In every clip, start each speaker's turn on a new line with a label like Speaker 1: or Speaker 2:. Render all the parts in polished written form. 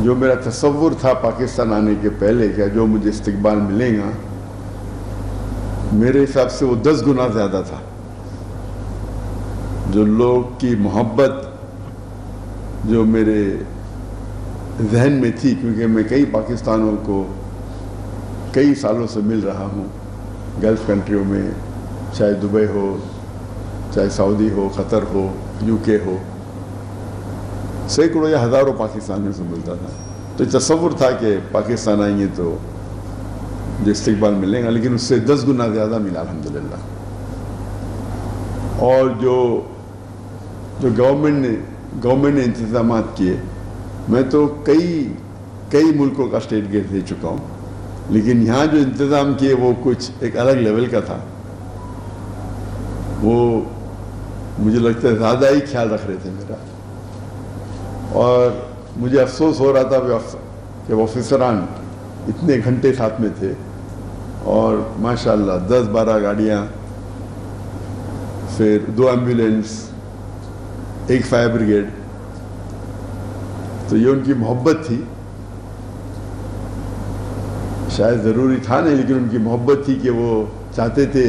Speaker 1: جو میرا تصور تھا پاکستان آنے کے پہلے کہ جو مجھے استقبال ملے گا، میرے حساب سے وہ 10 گنا زیادہ تھا. جو لوگ کی محبت جو میرے ذہن میں تھی، کیونکہ میں کئی پاکستانوں کو کئی سالوں سے مل رہا ہوں، گلف کنٹریوں میں، چاہے دبئی ہو، چاہے سعودی ہو، قطر ہو، یو کے ہو، سینکڑوں یا ہزاروں پاکستانیوں سے ملتا تھا. تو تصور تھا کہ پاکستان آئیں گے تو جو استقبال ملے گا، لیکن اس سے 10 گنا زیادہ ملا الحمدللہ. اور جو گورنمنٹ نے انتظامات کیے، میں تو کئی ملکوں کا اسٹیٹ گیٹ دے چکا ہوں، لیکن یہاں جو انتظام کیے وہ کچھ ایک الگ لیول کا تھا. وہ مجھے لگتا ہے زیادہ ہی خیال رکھ رہے تھے میرا، اور مجھے افسوس ہو رہا تھا کہ وہ آفیسران اتنے گھنٹے ساتھ میں تھے، اور ماشاءاللہ 10-12 گاڑیاں، پھر 2 ایمبولینس، 1 فائر بریگیڈ. تو یہ ان کی محبت تھی، شاید ضروری تھا نہیں، لیکن ان کی محبت تھی کہ وہ چاہتے تھے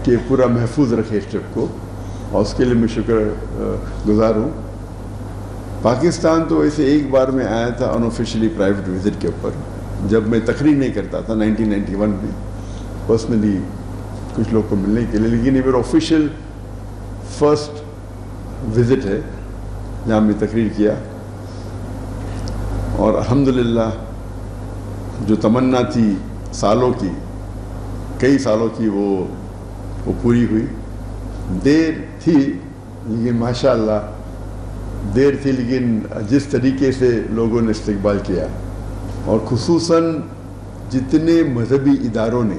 Speaker 1: کہ پورا محفوظ رکھے اس ٹرپ کو، اور اس کے لیے میں شکر گزار ہوں. پاکستان تو ایسے ایک بار میں آیا تھا انآفیشلی پرائیویٹ وزٹ کے اوپر، جب میں تقریر نہیں کرتا تھا 1991 میں، پرسنلی کچھ لوگ کو ملنے کے لیے. لیکن یہ میرا آفیشیل فرسٹ وزٹ ہے جہاں میں تقریر کیا، اور الحمدللہ جو تمنا تھی سالوں کی، کئی سالوں کی، وہ پوری ہوئی. دیر تھی لیکن ماشاءاللہ دیر تھی، لیکن جس طریقے سے لوگوں نے استقبال کیا، اور خصوصاً جتنے مذہبی اداروں نے،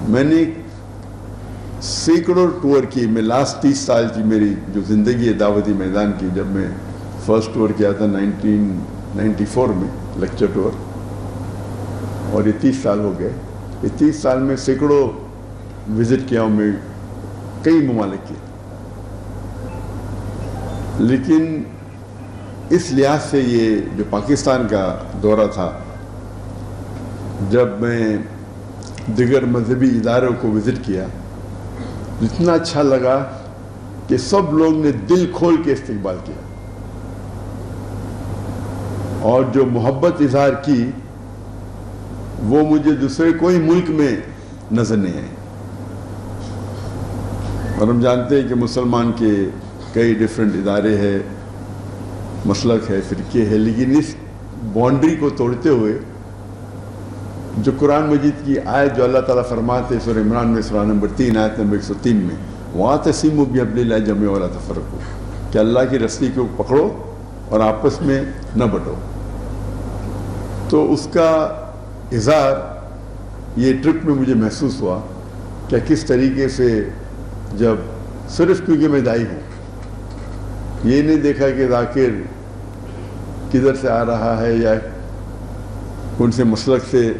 Speaker 1: میں نے سینکڑوں ٹور کی. میں لاسٹ 30 سال کی میری جو زندگی ہے دعوتی میدان کی، جب میں فرسٹ ٹور کیا تھا 1994 میں، لیکچر ٹور، اور یہ 30 سال ہو گئے. یہ 30 سال میں سینکڑوں وزٹ کیا ہوں میں، کئی ممالک کے. لیکن اس لحاظ سے یہ جو پاکستان کا دورہ تھا، جب میں دیگر مذہبی اداروں کو وزٹ کیا، اتنا اچھا لگا کہ سب لوگ نے دل کھول کے استقبال کیا، اور جو محبت اظہار کی وہ مجھے دوسرے کوئی ملک میں نظر نہیں آئی. اور ہم جانتے ہیں کہ مسلمان کے کئی ڈیفرنٹ ادارے ہیں، مسلک ہے، فرقے ہے، لیکن اس باؤنڈری کو توڑتے ہوئے جو قرآن مجید کی آیت جو اللہ تعالیٰ فرماتے سورہ عمران میں، سورہ نمبر 3 آیت نمبر 103 میں، وَاعْتَصِمُوا بِحَبْلِ اللَّهِ جَمِيعًا وَلَا تَفَرَّقُوا، کہ اللہ کی رسی کو پکڑو اور آپس میں نہ بٹو. تو اس کا اظہار یہ ٹرپ میں مجھے محسوس ہوا کہ کس طریقے سے، جب صرف کیونکہ میں دائی ہوں، یہ نہیں دیکھا کہ ذاکر کدھر سے آ رہا ہے یا کون سے مسلک سے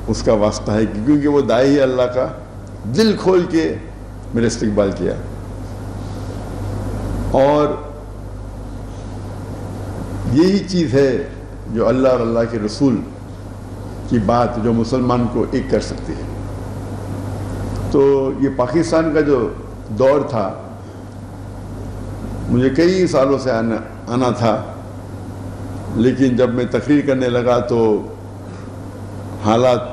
Speaker 1: اس کا واسطہ ہے، کیونکہ وہ دائی ہے اللہ کا، دل کھول کے میرے استقبال کیا. اور یہی چیز ہے جو اللہ اور اللہ کے رسول کی بات جو مسلمان کو ایک کر سکتی ہے. تو یہ پاکستان کا جو دور تھا، مجھے کئی سالوں سے آنا تھا، لیکن جب میں تقریر کرنے لگا تو حالات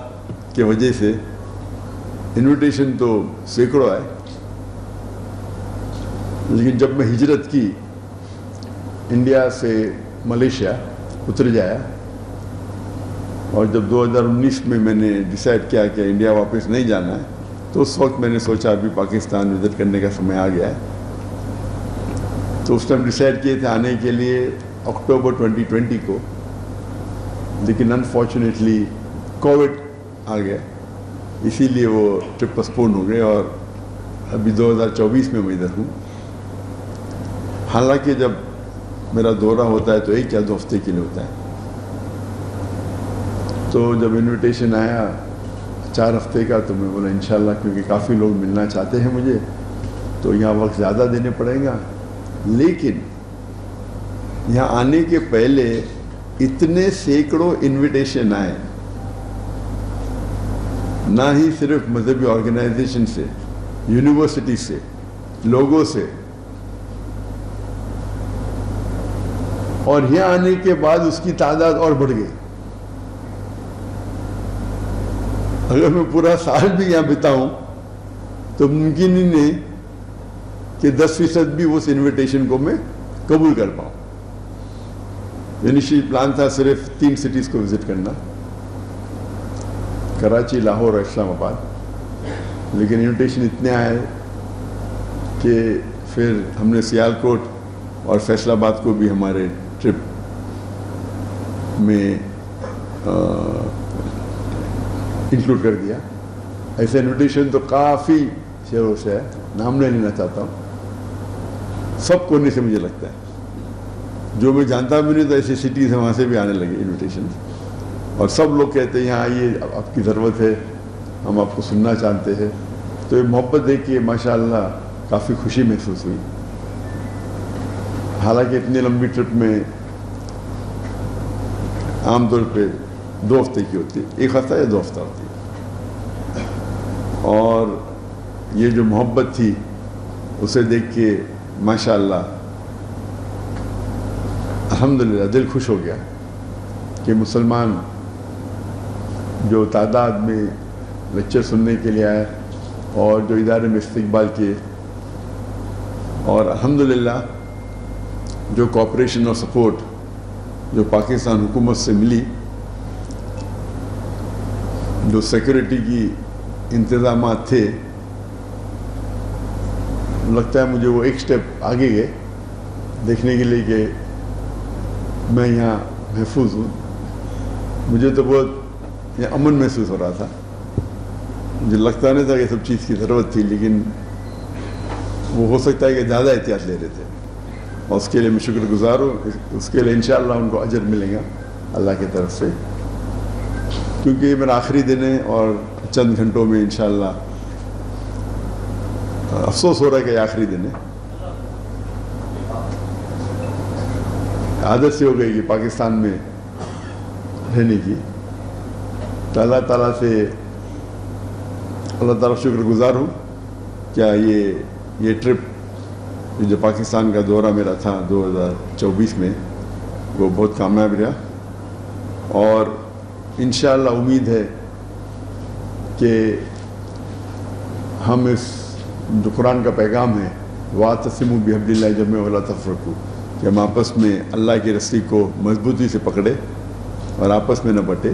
Speaker 1: کی وجہ سے انویٹیشن تو سینکڑوں آئے. لیکن جب میں ہجرت کی انڈیا سے ملیشیا اتر جایا، اور جب 2019 میں نے ڈیسائیڈ کیا کہ انڈیا واپس نہیں جانا ہے، تو اس وقت میں نے سوچا ابھی پاکستان وزٹ کرنے کا سمے آ گیا ہے. تو اس ٹائم ڈیسائیڈ کیے تھے آنے کے لیے اکتوبر 2020 کو، لیکن انفارچونیٹلی کووڈ آ گیا، اسی لیے وہ ٹرپ پسپون ہو گئے، اور ابھی 2024 میں ادھر ہوں. حالانکہ جب میرا دورہ ہوتا ہے تو 1 یا 2 ہفتے کے لیے ہوتا ہے. تو جب انویٹیشن آیا 4 ہفتے کا، تو میں بولا انشاءاللہ، کیونکہ کافی لوگ ملنا چاہتے ہیں مجھے، تو یہاں وقت زیادہ دینے پڑیں گا. لیکن یہاں آنے کے پہلے اتنے سینکڑوں انویٹیشن آئے، نہ ہی صرف مذہبی آرگنائزیشن سے، یونیورسٹی سے، لوگوں سے، اور یہاں آنے کے بعد اس کی تعداد اور بڑھ گئی۔ اگر میں پورا سال بھی یہاں بتاؤں تو ممکن ہی نہیں کہ 10% بھی اس انویٹیشن کو میں قبول کر پاؤں۔ انیشلی پلان تھا صرف 3 سٹیز کو وزٹ کرنا، کراچی، لاہور اور اسلام آباد، لیکن انویٹیشن اتنے آئے کہ پھر ہم نے سیالکوٹ اور فیصل آباد کو بھی ہمارے ٹرپ میں انکلوڈ کر دیا۔ ایسے انویٹیشن تو کافی شہروں سے ہے، نام نہیں لینا چاہتا ہوں، سب کونے سے مجھے لگتا ہے، جو میں جانتا بھی نہیں تو ایسی سٹیز ہیں وہاں سے بھی آنے لگے انویٹیشن، اور سب لوگ کہتے ہیں یہاں آئیے، آپ کی ضرورت ہے، ہم آپ کو سننا چاہتے ہیں۔ تو یہ محبت دیکھ کے ماشاءاللہ کافی خوشی محسوس ہوئی۔ حالانکہ اتنی لمبی ٹرپ میں عام طور پہ 2 ہفتے کی ہوتی ہے، 1 ہفتہ یا 2 ہفتہ ہوتی ہے، اور یہ جو محبت تھی اسے دیکھ کے ماشاءاللہ الحمدللہ دل خوش ہو گیا کہ مسلمان جو تعداد میں لیکچر سننے کے لیے آئے اور جو ادارے میں استقبال کیے، اور الحمدللہ جو کوآپریشن اور سپورٹ جو پاکستان حکومت سے ملی، جو سیکورٹی کی انتظامات تھے، لگتا ہے مجھے وہ ایک سٹیپ آگے گئے دیکھنے کے لیے کہ میں یہاں محفوظ ہوں۔ مجھے تو بہت امن محسوس ہو رہا تھا، مجھے لگتا نہیں تھا کہ سب چیز کی ضرورت تھی، لیکن وہ ہو سکتا ہے کہ زیادہ احتیاط لے رہے تھے، اور اس کے لیے میں شکر گزار ہوں۔ اس کے لیے انشاءاللہ ان کو اجر ملے گا اللہ کی طرف سے، کیونکہ یہ میرا آخری دن ہے، اور چند گھنٹوں میں انشاءاللہ افسوس ہو رہا ہے کہ یہ آخری دن ہے۔ عادت سے ہو گئی کہ پاکستان میں رہنے کی، تو اللہ تعالیٰ سے اللہ تعالیٰ شکر گزار ہوں کیا یہ ٹرپ جو پاکستان کا دورہ میرا تھا 2024 میں، وہ بہت کامیاب رہا، اور انشاءاللہ امید ہے کہ ہم اس جو قرآن کا پیغام ہے وَاعْتَصِمُوا بِحَبْلِ اللَّهِ جَمِيعًا وَلَا تَفَرَّقُوا، کہ ہم آپس میں اللہ کی رسی کو مضبوطی سے پکڑے اور آپس میں نہ بٹے،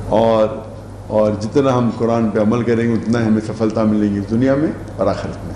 Speaker 1: اور جتنا ہم قرآن پہ عمل کریں گے اتنا ہمیں سفلتا ملے گی دنیا میں اور آخرت میں۔